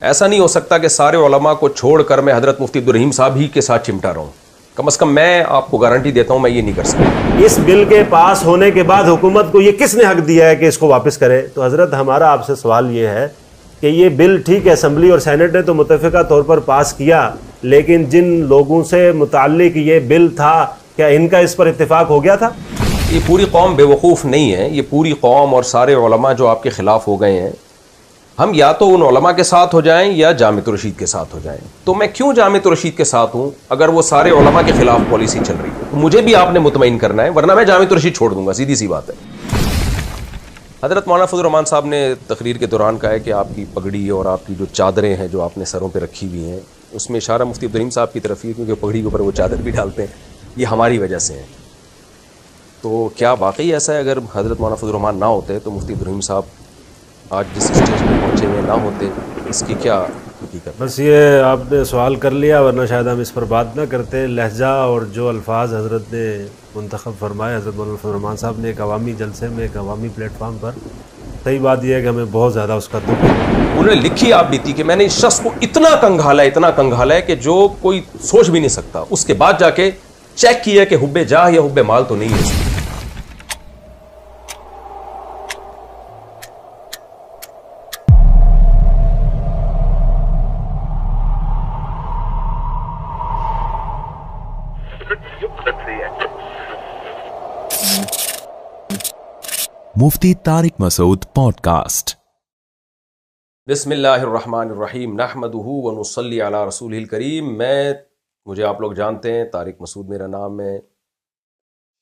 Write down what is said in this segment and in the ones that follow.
ایسا نہیں ہو سکتا کہ سارے علماء کو چھوڑ کر میں حضرت مفتی عبدالرحیم صاحب ہی کے ساتھ چمٹا رہا ہوں. کم از کم میں آپ کو گارنٹی دیتا ہوں میں یہ نہیں کر سکتا. اس بل کے پاس ہونے کے بعد حکومت کو یہ کس نے حق دیا ہے کہ اس کو واپس کرے؟ تو حضرت ہمارا آپ سے سوال یہ ہے کہ یہ بل ٹھیک ہے اسمبلی اور سینٹ نے تو متفقہ طور پر پاس کیا، لیکن جن لوگوں سے متعلق یہ بل تھا کیا ان کا اس پر اتفاق ہو گیا تھا؟ یہ پوری قوم بے وقوف نہیں ہے. یہ پوری قوم اور سارے علماء جو آپ کے خلاف ہو گئے ہیں، ہم یا تو ان علماء کے ساتھ ہو جائیں یا جامعۃ الرشید کے ساتھ ہو جائیں. تو میں کیوں جامعۃ الرشید کے ساتھ ہوں اگر وہ سارے علماء کے خلاف پالیسی چل رہی ہے؟ تو مجھے بھی آپ نے مطمئن کرنا ہے، ورنہ میں جامعۃ الرشید چھوڑ دوں گا. سیدھی سی بات ہے. حضرت مولانا فضل الرحمان صاحب نے تقریر کے دوران کہا ہے کہ آپ کی پگڑی اور آپ کی جو چادریں ہیں جو آپ نے سروں پہ رکھی ہوئی ہیں، اس میں اشارہ مفتی عبدالرحیم صاحب کی طرف ہی ہے، کیونکہ پگڑی کے اوپر وہ چادر بھی ڈالتے ہیں. یہ ہماری وجہ سے ہیں. تو کیا واقعی ایسا ہے اگر حضرت مولانا فضل الرحمان نہ ہوتے تو مفتی عبدالرحیم صاحب آج جس اسٹیج پہ پہنچے ہوئے نہ ہوتے؟ اس کی کیا حقیقت؟ بس یہ آپ نے سوال کر لیا، ورنہ شاید ہم اس پر بات نہ کرتے. لہجہ اور جو الفاظ حضرت نے منتخب فرمائے، حضرت مولانا فضل الرحمان صاحب نے ایک عوامی جلسے میں ایک عوامی پلیٹ فارم پر، صحیح بات یہ ہے کہ ہمیں بہت زیادہ اس کا دکھ ہے. انہوں نے لکھی آپ بھی تھی کہ میں نے اس شخص کو اتنا کنگھالا ہے کہ جو کوئی سوچ بھی نہیں سکتا. اس کے بعد جا کے چیک کیا کہ حب جاہ یا حب مال تو نہیں ہے. مفتی طارق مسعود پوڈ کاسٹ. بسم اللہ الرحمن الرحیم نحمدہ ونصلی علی رسولہ الکریم. مجھے آپ لوگ جانتے ہیں، طارق مسعود میرا نام ہے.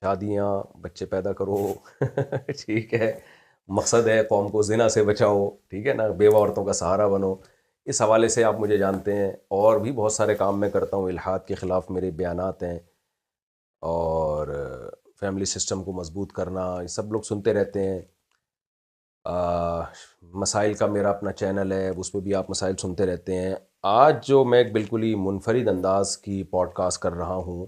شادیاں، بچے پیدا کرو ٹھیک ہے، مقصد ہے قوم کو زنا سے بچاؤ، ٹھیک ہے نا، بیوہ عورتوں کا سہارا بنو. اس حوالے سے آپ مجھے جانتے ہیں. اور بھی بہت سارے کام میں کرتا ہوں. الحاد کے خلاف میرے بیانات ہیں، اور فیملی سسٹم کو مضبوط کرنا، یہ سب لوگ سنتے رہتے ہیں. مسائل کا میرا اپنا چینل ہے، اس پہ بھی آپ مسائل سنتے رہتے ہیں. آج جو میں ایک بالکل ہی منفرد انداز کی پوڈ کاسٹ کر رہا ہوں،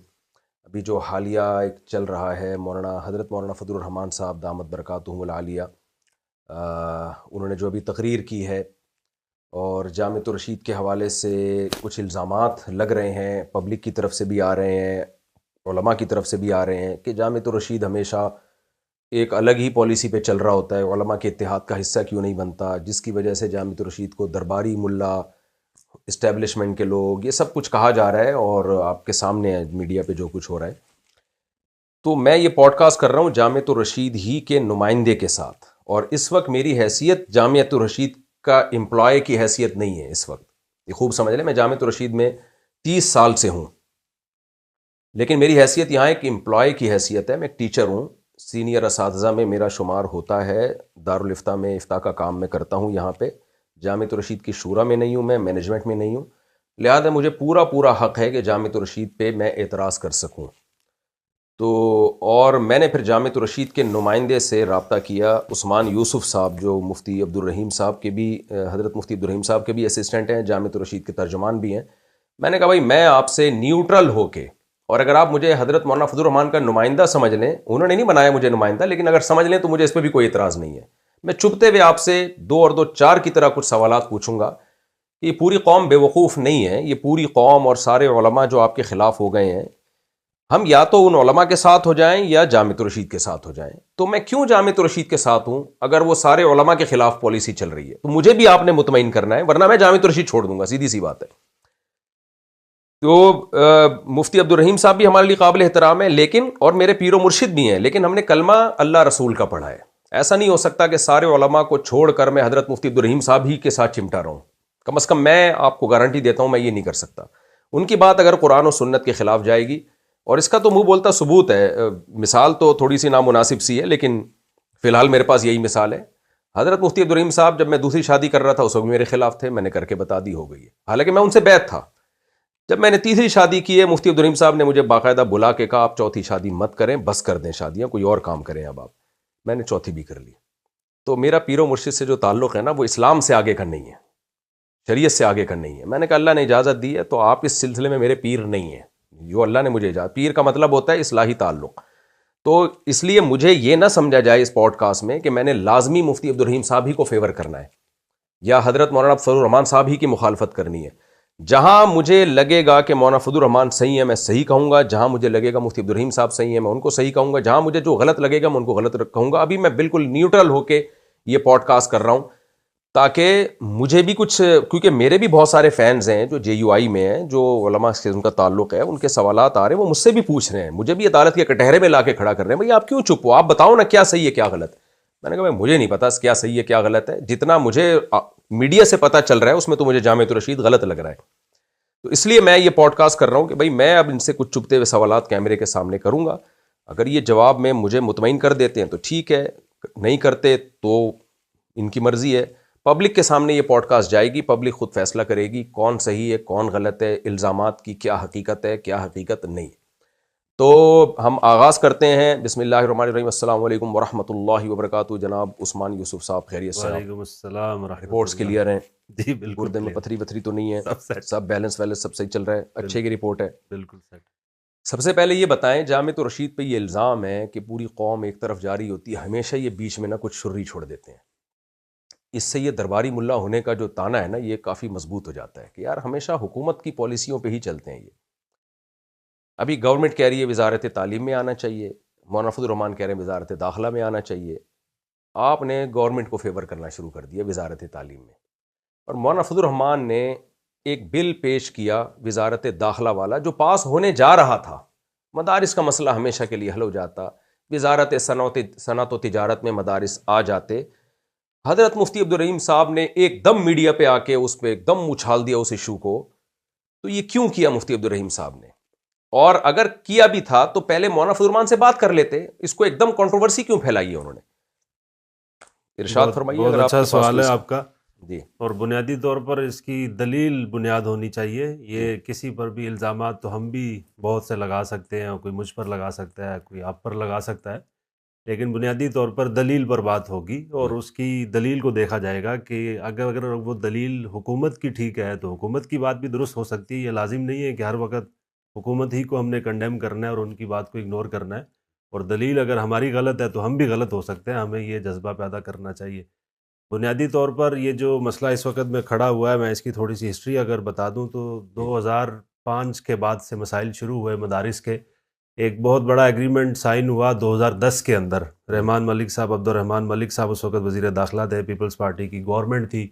ابھی جو حالیہ ایک چل رہا ہے، حضرت مولانا فضل الرحمان صاحب دامت برکاتہم العالیہ، انہوں نے جو ابھی تقریر کی ہے، اور جامعۃ الرشید کے حوالے سے کچھ الزامات لگ رہے ہیں، پبلک کی طرف سے بھی آ رہے ہیں، علماء کی طرف سے بھی آ رہے ہیں کہ جامعۃ الرشید ہمیشہ ایک الگ ہی پالیسی پہ چل رہا ہوتا ہے، علماء کے اتحاد کا حصہ کیوں نہیں بنتا، جس کی وجہ سے جامعۃ الرشید کو درباری ملا، اسٹیبلشمنٹ کے لوگ، یہ سب کچھ کہا جا رہا ہے، اور آپ کے سامنے ہے میڈیا پہ جو کچھ ہو رہا ہے. تو میں یہ پوڈ کاسٹ کر رہا ہوں جامعۃ الرشید ہی کے نمائندے کے ساتھ، اور اس وقت میری حیثیت جامعۃ الرشید کا امپلائی کی حیثیت نہیں ہے. اس وقت یہ خوب سمجھ لیں، میں جامعۃ الرشید میں 30 سال سے ہوں، لیکن میری حیثیت یہاں ایک امپلائی کی حیثیت ہے. میں ایک ٹیچر ہوں، سینئر اساتذہ میں میرا شمار ہوتا ہے. دارالافتاء میں افتاء کا کام میں کرتا ہوں. یہاں پہ جامعۃ الرشید کی شورا میں نہیں ہوں، میں مینجمنٹ میں نہیں ہوں. لہذا مجھے پورا حق ہے کہ جامعۃ الرشید پہ میں اعتراض کر سکوں. تو اور میں نے پھر جامعۃ الرشید کے نمائندے سے رابطہ کیا، عثمان یوسف صاحب، جو مفتی عبدالرحیم صاحب کے بھی، حضرت مفتی عبدالرحیم صاحب کے بھی اسسٹنٹ ہیں، جامعۃ الرشید کے ترجمان بھی ہیں. میں نے کہا بھائی میں آپ سے نیوٹرل ہو کے، اور اگر آپ مجھے حضرت مولانا فضل الرحمان کا نمائندہ سمجھ لیں، انہوں نے نہیں بنایا مجھے نمائندہ، لیکن اگر سمجھ لیں تو مجھے اس پہ بھی کوئی اعتراض نہیں ہے. میں چپتے ہوئے آپ سے 2 اور 2 4 کی طرح کچھ سوالات پوچھوں گا کہ یہ پوری قوم بے وقوف نہیں ہے. یہ پوری قوم اور سارے علماء جو آپ کے خلاف ہو گئے ہیں، ہم یا تو ان علماء کے ساتھ ہو جائیں یا جامعۃ الرشید کے ساتھ ہو جائیں. تو میں کیوں جامعۃ الرشید کے ساتھ ہوں اگر وہ سارے علماء کے خلاف پالیسی چل رہی ہے؟ تو مجھے بھی آپ نے مطمئن کرنا ہے، ورنہ میں جامعۃ الرشید چھوڑ دوں گا. سیدھی سی بات ہے. تو مفتی عبدالرحیم صاحب بھی ہمارے لیے قابل احترام ہے، لیکن اور میرے پیر و مرشد بھی ہیں، لیکن ہم نے کلمہ اللہ رسول کا پڑھا ہے. ایسا نہیں ہو سکتا کہ سارے علماء کو چھوڑ کر میں حضرت مفتی عبدالرحیم صاحب ہی کے ساتھ چمٹا رہا ہوں. کم از کم میں آپ کو گارنٹی دیتا ہوں میں یہ نہیں کر سکتا. ان کی بات اگر قرآن و سنت کے خلاف جائے گی، اور اس کا تو منہ بولتا ثبوت ہے، مثال تو تھوڑی سی نامناسب سی ہے، لیکن فی الحال میرے پاس یہی مثال ہے. حضرت مفتی عبدالرحیم صاحب جب میں دوسری شادی کر رہا تھا اس وقت میرے خلاف تھے، میں نے کر کے بتا دی، ہو گئی ہے، حالانکہ میں ان سے بیعت تھا. جب میں نے تیسری شادی کی ہے، مفتی عبدالرحیم صاحب نے مجھے باقاعدہ بلا کے کہا آپ چوتھی شادی مت کریں، بس کر دیں شادیاں، کوئی اور کام کریں اب آپ. میں نے چوتھی بھی کر لی. تو میرا پیر و مرشد سے جو تعلق ہے نا، وہ اسلام سے آگے کا نہیں ہے، شریعت سے آگے کا نہیں ہے. میں نے کہا اللہ نے اجازت دی ہے تو آپ اس سلسلے میں میرے پیر نہیں ہیں. جو اللہ نے مجھے اجازت، پیر کا مطلب ہوتا ہے اصلاحی تعلق. تو اس لیے مجھے یہ نہ سمجھا جائے اس پوڈ کاسٹ میں کہ میں نے لازمی مفتی عبدالرحیم صاحب ہی کو فیور کرنا ہے. یا حضرت مولانا فضل الرحمان صاحب ہی کی مخالفت کرنی ہے. جہاں مجھے لگے گا کہ مولانا فضل الرحمان صحیح ہے میں صحیح کہوں گا, جہاں مجھے لگے گا مفتی عبدالرحیم صاحب صحیح ہیں میں ان کو صحیح کہوں گا, جہاں مجھے جو غلط لگے گا میں ان کو غلط کہوں گا. ابھی میں بالکل نیوٹرل ہو کے یہ پوڈ کاسٹ کر رہا ہوں تاکہ مجھے بھی کچھ, کیونکہ میرے بھی بہت سارے فینز ہیں جو JUI میں ہیں, جو علماء سے ان کا تعلق ہے, ان کے سوالات آ رہے ہیں, وہ مجھ سے بھی پوچھ رہے ہیں, مجھے بھی عدالت کے کٹہرے میں لا کے کھڑا کر رہے ہیں, بھائی آپ کیوں چپ ہو, آپ بتاؤ نا کیا صحیح ہے کیا غلط. میں نے کہا بھائی مجھے نہیں پتا کیا صحیح ہے کیا غلط ہے, جتنا مجھے میڈیا سے پتہ چل رہا ہے اس میں تو مجھے جامعۃ الرشید غلط لگ رہا ہے. تو اس لیے میں یہ پوڈ کاسٹ کر رہا ہوں کہ بھائی میں اب ان سے کچھ چپتے ہوئے سوالات کیمرے کے سامنے کروں گا, اگر یہ جواب میں مجھے مطمئن کر دیتے ہیں تو ٹھیک ہے, نہیں کرتے تو ان کی مرضی ہے. پبلک کے سامنے یہ پوڈ کاسٹ جائے گی, پبلک خود فیصلہ کرے گی کون صحیح ہے کون غلط ہے, الزامات کی کیا حقیقت ہے کیا حقیقت نہیں. تو ہم آغاز کرتے ہیں. بسم اللہ الرحمن الرحیم. السلام علیکم ورحمۃ اللہ وبرکاتہ. جناب عثمان یوسف صاحب خیریت سے؟ وعلیکم السلام ورحمۃ اللہ. رپورٹس کلیئر ہیں؟ جی بالکل, گردے میں پتھری وتھری تو نہیں ہے, سب بیلنس ویلنس سب صحیح چل رہا ہے, اچھے کی رپورٹ ہے بالکل سیٹ. سب سے پہلے یہ بتائیں, جامعۃ الرشید پہ یہ الزام ہے کہ پوری قوم ایک طرف جاری ہوتی ہے, ہمیشہ یہ بیچ میں نہ کچھ شرری چھوڑ دیتے ہیں. اس سے یہ درباری ملا ہونے کا جو تانا ہے نا یہ کافی مضبوط ہو جاتا ہے کہ یار ہمیشہ حکومت کی پالیسیوں پہ ہی چلتے ہیں. یہ ابھی گورنمنٹ کہہ رہی ہے وزارت تعلیم میں آنا چاہیے, مولانا فضل الرحمان کہہ رہے ہیں وزارت داخلہ میں آنا چاہیے. آپ نے گورنمنٹ کو فیور کرنا شروع کر دیا وزارت تعلیم میں, اور مولانا فضل الرحمان نے ایک بل پیش کیا وزارت داخلہ والا جو پاس ہونے جا رہا تھا. مدارس کا مسئلہ ہمیشہ کے لیے حل ہو جاتا, وزارت صنعت و تجارت میں مدارس آ جاتے. حضرت مفتی عبدالرحیم صاحب نے ایک دم میڈیا پہ آ کے اس پہ ایک دم اچھال دیا اس ایشو کو. تو یہ کیوں کیا مفتی عبدالرحیم صاحب نے؟ اور اگر کیا بھی تھا تو پہلے مولانا فضل الرحمان سے بات کر لیتے, اس کو ایک دم کنٹروورسی کیوں پھیلائی ہے انہوں نے؟ ارشاد فرمائیے. بہت اچھا سوال ہے آپ کا جی. اور بنیادی طور پر اس کی دلیل بنیاد ہونی چاہیے. یہ کسی پر بھی الزامات تو ہم بھی بہت سے لگا سکتے ہیں, کوئی مجھ پر لگا سکتا ہے, کوئی آپ پر لگا سکتا ہے, لیکن بنیادی طور پر دلیل پر بات ہوگی اور اس کی دلیل کو دیکھا جائے گا کہ اگر وہ دلیل حکومت کی ٹھیک ہے تو حکومت کی بات بھی درست ہو سکتی ہے. یہ لازم نہیں ہے کہ ہر وقت حکومت ہی کو ہم نے کنڈیم کرنا ہے اور ان کی بات کو اگنور کرنا ہے, اور دلیل اگر ہماری غلط ہے تو ہم بھی غلط ہو سکتے ہیں. ہمیں یہ جذبہ پیدا کرنا چاہیے. بنیادی طور پر یہ جو مسئلہ اس وقت میں کھڑا ہوا ہے, میں اس کی تھوڑی سی ہسٹری اگر بتا دوں تو 2005 کے بعد سے مسائل شروع ہوئے مدارس کے. ایک بہت بڑا ایگریمنٹ سائن ہوا 2010 کے اندر. رحمان ملک صاحب, عبد الرحمان ملک صاحب اس وقت وزیر داخلہ تھے, پیپلز پارٹی کی گورنمنٹ تھی.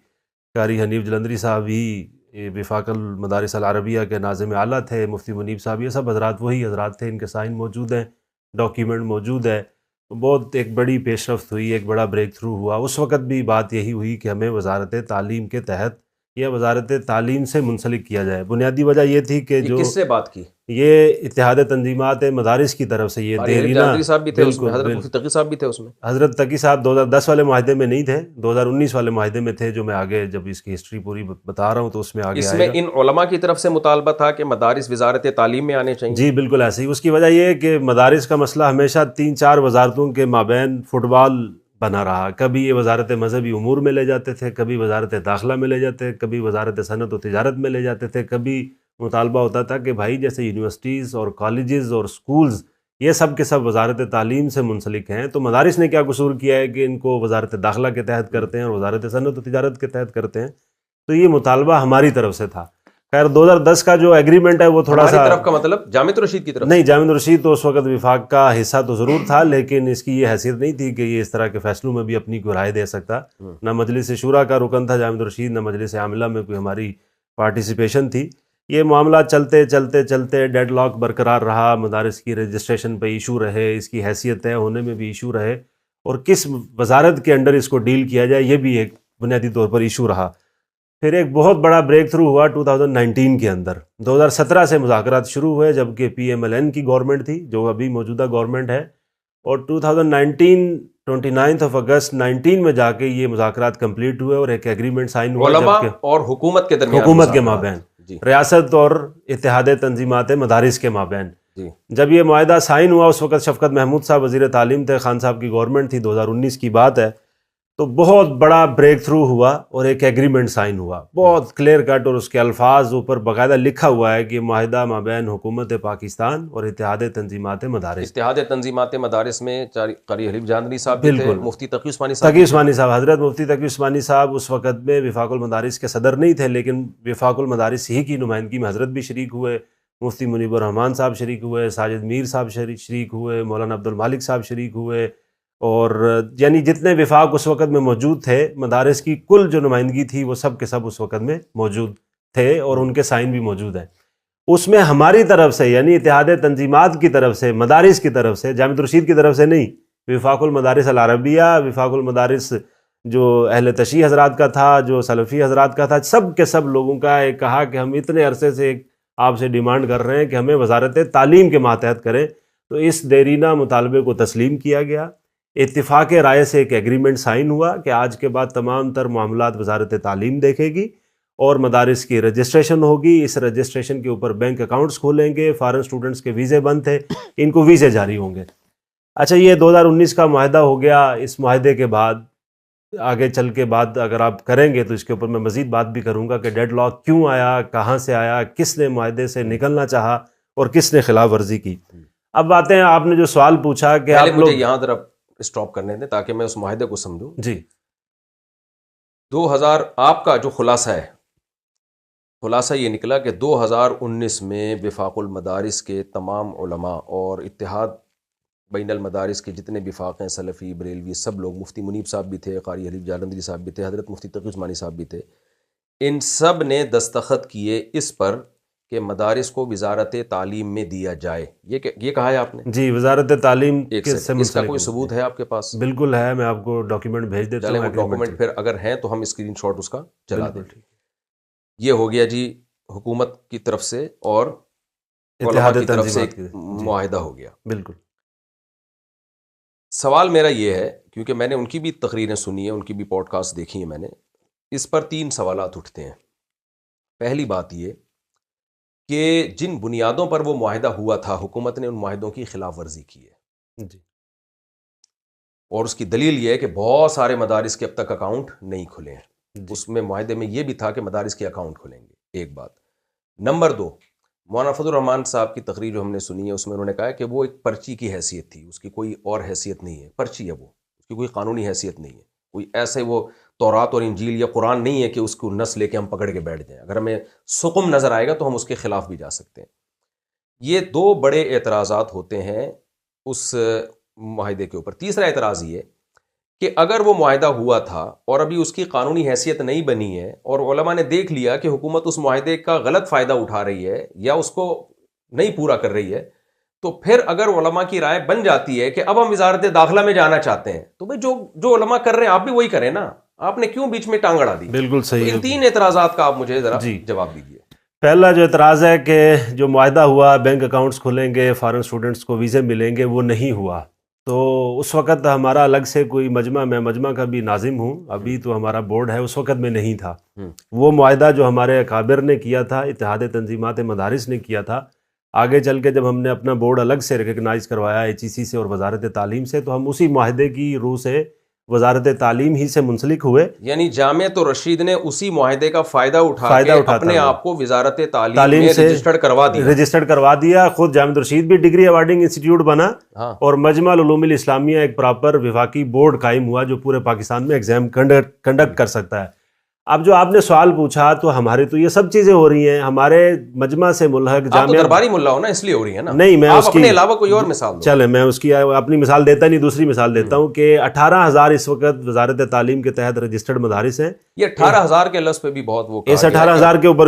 قاری حنیف جلندری صاحب ہی وفاق المدارس العربیہ کے ناظم اعلیٰ تھے. مفتی منیب صاحب, یہ سب حضرات وہی حضرات تھے, ان کے سائن موجود ہیں, ڈاکیومنٹ موجود ہے. بہت ایک بڑی پیش رفت ہوئی, ایک بڑا بریک تھرو ہوا. اس وقت بھی بات یہی ہوئی کہ ہمیں وزارت تعلیم کے تحت یا وزارت تعلیم سے منسلک کیا جائے. بنیادی وجہ یہ تھی کہ جو کس سے بات کی, یہ اتحاد تنظیمات مدارس کی طرف سے یہ دیرینہ صاحب بھی تھے اس میں, حضرت مفتی تقی صاحب بھی تھے اس میں. حضرت تقی صاحب 2010 والے معاہدے میں نہیں تھے, 2019 والے معاہدے میں تھے, جو میں آگے جب اس کی ہسٹری پوری بتا رہا ہوں تو اس میں آگے اس میں ان علماء کی طرف سے مطالبہ تھا کہ مدارس وزارت تعلیم میں آنے چاہیے. جی بالکل ایسے ہی. اس کی وجہ یہ ہے کہ مدارس کا مسئلہ ہمیشہ 3-4 وزارتوں کے مابین فٹ بال بنا رہا. کبھی یہ وزارت مذہبی امور میں لے جاتے تھے, کبھی وزارت داخلہ میں لے جاتے, کبھی وزارت صنعت و تجارت میں لے جاتے تھے. کبھی مطالبہ ہوتا تھا کہ بھائی جیسے یونیورسٹیز اور کالجز اور سکولز یہ سب کے سب وزارت تعلیم سے منسلک ہیں, تو مدارس نے کیا قصور کیا ہے کہ ان کو وزارت داخلہ کے تحت کرتے ہیں اور وزارت صنعت و تجارت کے تحت کرتے ہیں. تو یہ مطالبہ ہماری طرف سے تھا. خیر 2010 کا جو ایگریمنٹ ہے وہ تھوڑا سا طرف کا مطلب جامعۃ الرشید کی طرف نہیں, جامعۃ الرشید تو اس وقت وفاق کا حصہ تو ضرور تھا, لیکن اس کی یہ حیثیت نہیں تھی کہ یہ اس طرح کے فیصلوں میں بھی اپنی کوئی رائے دے سکتا. نہ مجلس شورا کا رکن تھا جامعۃ الرشید, نہ مجلس عاملہ میں کوئی ہماری پارٹیسپیشن تھی. یہ معاملہ چلتے چلتے چلتے ڈیڈ لاک برقرار رہا. مدارس کی رجسٹریشن پہ ایشو رہے, اس کی حیثیت طے ہونے میں بھی ایشو رہے, اور کس وزارت کے انڈر اس کو ڈیل کیا جائے یہ بھی ایک بنیادی طور پر ایشو رہا. پھر ایک بہت بڑا بریک تھرو ہوا 2019 کے اندر. 2017 سے مذاکرات شروع ہوئے جبکہ PMLN کی گورنمنٹ تھی جو ابھی موجودہ گورنمنٹ ہے, اور 29 اگست 19 میں جا کے یہ مذاکرات کمپلیٹ ہوئے اور ایک ایگریمنٹ سائن ہوا علماء اور حکومت کے درمیان, حکومت کے مابین, ریاست اور اتحاد تنظیمات مدارس کے مابین. جب یہ معاہدہ سائن ہوا اس وقت شفقت محمود صاحب وزیر تعلیم تھے, خان صاحب کی گورنمنٹ تھی, 2019 کی بات ہے. تو بہت بڑا بریک تھرو ہوا اور ایک ایگریمنٹ سائن ہوا بہت کلیئر کٹ، اور اس کے الفاظ اوپر باقاعدہ لکھا ہوا ہے کہ معاہدہ مابین حکومت پاکستان اور اتحاد تنظیمات مدارس. اتحاد تنظیمات مدارس میں قاری حلیف جہاندری صاحب بھی تھے، مفتی تقی عثمانی صاحب تقی عثمانی صاحب، حضرت مفتی تقی عثمانی صاحب اس وقت میں وفاق المدارس کے صدر نہیں تھے، لیکن وفاق المدارس ہی کی نمائندگی میں حضرت بھی شریک ہوئے، مفتی منیب الرحمان صاحب شریک ہوئے، ساجد میر صاحب شریک ہوئے، مولانا عبد المالک صاحب شریک ہوئے، اور یعنی جتنے وفاق اس وقت میں موجود تھے، مدارس کی کل جو نمائندگی تھی وہ سب کے سب اس وقت میں موجود تھے، اور ان کے سائن بھی موجود ہیں. اس میں ہماری طرف سے یعنی اتحاد تنظیمات کی طرف سے، مدارس کی طرف سے، جامعۃ الرشید کی طرف سے نہیں، وفاق المدارس العربیہ، وفاق المدارس جو اہل تشیع حضرات کا تھا، جو سلفی حضرات کا تھا، سب کے سب لوگوں کا ایک کہا کہ ہم اتنے عرصے سے آپ سے ڈیمانڈ کر رہے ہیں کہ ہمیں وزارت تعلیم کے ماتحت کریں. تو اس دیرینہ مطالبے کو تسلیم کیا گیا. اتفاق رائے سے ایک ایگریمنٹ سائن ہوا کہ آج کے بعد تمام تر معاملات وزارت تعلیم دیکھے گی اور مدارس کی رجسٹریشن ہوگی. اس رجسٹریشن کے اوپر بینک اکاؤنٹس کھولیں گے، فارن اسٹوڈنٹس کے ویزے بند تھے، ان کو ویزے جاری ہوں گے. اچھا، یہ 2019 کا معاہدہ ہو گیا. اس معاہدے کے بعد آگے چل کے بعد اگر آپ کریں گے تو اس کے اوپر میں مزید بات بھی کروں گا کہ ڈیڈ لاک کیوں آیا، کہاں سے آیا، کس نے معاہدے سے نکلنا چاہا اور کس نے خلاف ورزی کی. اب آتے ہیں، آپ نے جو سوال پوچھا کہ آپ لوگ یہاں ذرا اسٹاپ کرنے دیں تاکہ میں اس معاہدے کو سمجھوں. جی 2000 آپ کا جو خلاصہ ہے، خلاصہ یہ نکلا کہ 2019 میں وفاق المدارس کے تمام علماء اور اتحاد بین المدارس کے جتنے وفاق ہیں، سلفی، بریلوی، سب لوگ، مفتی منیب صاحب بھی تھے، قاری حلیف جہاندری صاحب بھی تھے، حضرت مفتی تقی عثمانی صاحب بھی تھے، ان سب نے دستخط کیے اس پر کہ مدارس کو وزارت تعلیم میں دیا جائے. یہ کہا ہے آپ نے؟ جی، وزارت تعلیم اس کا کوئی ثبوت ہے آپ کے پاس؟ بالکل ہے، میں آپ کو ڈاکیومنٹ بھیج دیتا ہوں. وہ ڈاکیومنٹ پھر اگر ہیں تو ہم اسکرین شاٹ اس کا چلا دیں. یہ ہو گیا جی حکومت کی طرف سے اور علماء کی طرف سے ایک معاہدہ ہو گیا. بالکل. سوال میرا یہ ہے، کیونکہ میں نے ان کی بھی تقریریں سنی ہیں، ان کی بھی پوڈ کاسٹ دیکھی ہیں میں نے، اس پر 3 سوالات اٹھتے ہیں. پہلی بات یہ کہ جن بنیادوں پر وہ معاہدہ ہوا تھا، حکومت نے ان معاہدوں کی خلاف ورزی کی ہے جی، اور اس کی دلیل یہ ہے کہ بہت سارے مدارس کے اب تک اکاؤنٹ نہیں کھلے ہیں. اس میں معاہدے میں یہ بھی تھا کہ مدارس کے اکاؤنٹ کھلیں گے. ایک بات. نمبر 2، مولانا فضل الرحمان صاحب کی تقریر جو ہم نے سنی ہے، اس میں انہوں نے کہا کہ وہ ایک پرچی کی حیثیت تھی، اس کی کوئی اور حیثیت نہیں ہے. پرچی ہے وہ، اس کی کوئی قانونی حیثیت نہیں ہے. کوئی ایسے وہ تورات اور انجیل یا قرآن نہیں ہے کہ اس کو نص لے کے ہم پکڑ کے بیٹھ جائیں. اگر ہمیں سقم نظر آئے گا تو ہم اس کے خلاف بھی جا سکتے ہیں. یہ 2 بڑے اعتراضات ہوتے ہیں اس معاہدے کے اوپر. تیسرا اعتراض یہ کہ اگر وہ معاہدہ ہوا تھا اور ابھی اس کی قانونی حیثیت نہیں بنی ہے اور علماء نے دیکھ لیا کہ حکومت اس معاہدے کا غلط فائدہ اٹھا رہی ہے یا اس کو نہیں پورا کر رہی ہے، تو پھر اگر علماء کی رائے بن جاتی ہے کہ اب ہم وزارت داخلہ میں جانا چاہتے ہیں، تو بھئی جو علماء کر رہے ہیں آپ بھی وہی کریں نا. آپ نے کیوں بیچ میں ٹانگ اڑا دی؟ بالکل صحیح. ان 3 اعتراضات کا آپ مجھے ذرا جواب دیجیے. پہلا جو اعتراض ہے کہ جو معاہدہ ہوا بینک اکاؤنٹس کھلیں گے، فارن اسٹوڈنٹس کو ویزے ملیں گے، وہ نہیں ہوا. تو اس وقت ہمارا الگ سے کوئی مجمع، میں مجمع کا بھی ناظم ہوں، ابھی تو ہمارا بورڈ ہے، اس وقت میں نہیں تھا. وہ معاہدہ جو ہمارے اکابر نے کیا تھا، اتحاد تنظیمات مدارس نے کیا تھا، آگے چل کے جب ہم نے اپنا بورڈ الگ سے ریکگنائز کروایا HEC سے اور وزارت تعلیم سے، تو ہم اسی معاہدے کی روح سے وزارت تعلیم ہی سے منسلک ہوئے. یعنی جامعۃ الرشید نے اسی معاہدے کا فائدہ اٹھا کے اپنے آپ کو وزارت تعلیم میں رجسٹرڈ کروا دیا. خود جامعۃ الرشید بھی ڈگری ایوارڈنگ انسٹیٹیوٹ بنا اور مجمع العلوم الاسلامیہ ایک پراپر وفاقی بورڈ قائم ہوا جو پورے پاکستان میں ایگزام کنڈکٹ کر سکتا ہے. اب جو آپ نے سوال پوچھا، تو ہمارے تو یہ سب چیزیں ہو رہی ہیں. ہمارے مجمع سے ملحق جامعہ درباری ملا ہو نا، اس لیے ہو رہی ہے نا. نہیں، میں اس کے علاوہ کوئی اور مثال دو. چلے میں اس کی اپنی مثال دیتا نہیں، دوسری مثال دیتا ہوں کہ 18,000 اس وقت وزارت تعلیم کے تحت رجسٹرڈ مدارس ہیں. یہ 18,000 کے لفظ پہ بھی بہت وہ اس 18,000 کے اوپر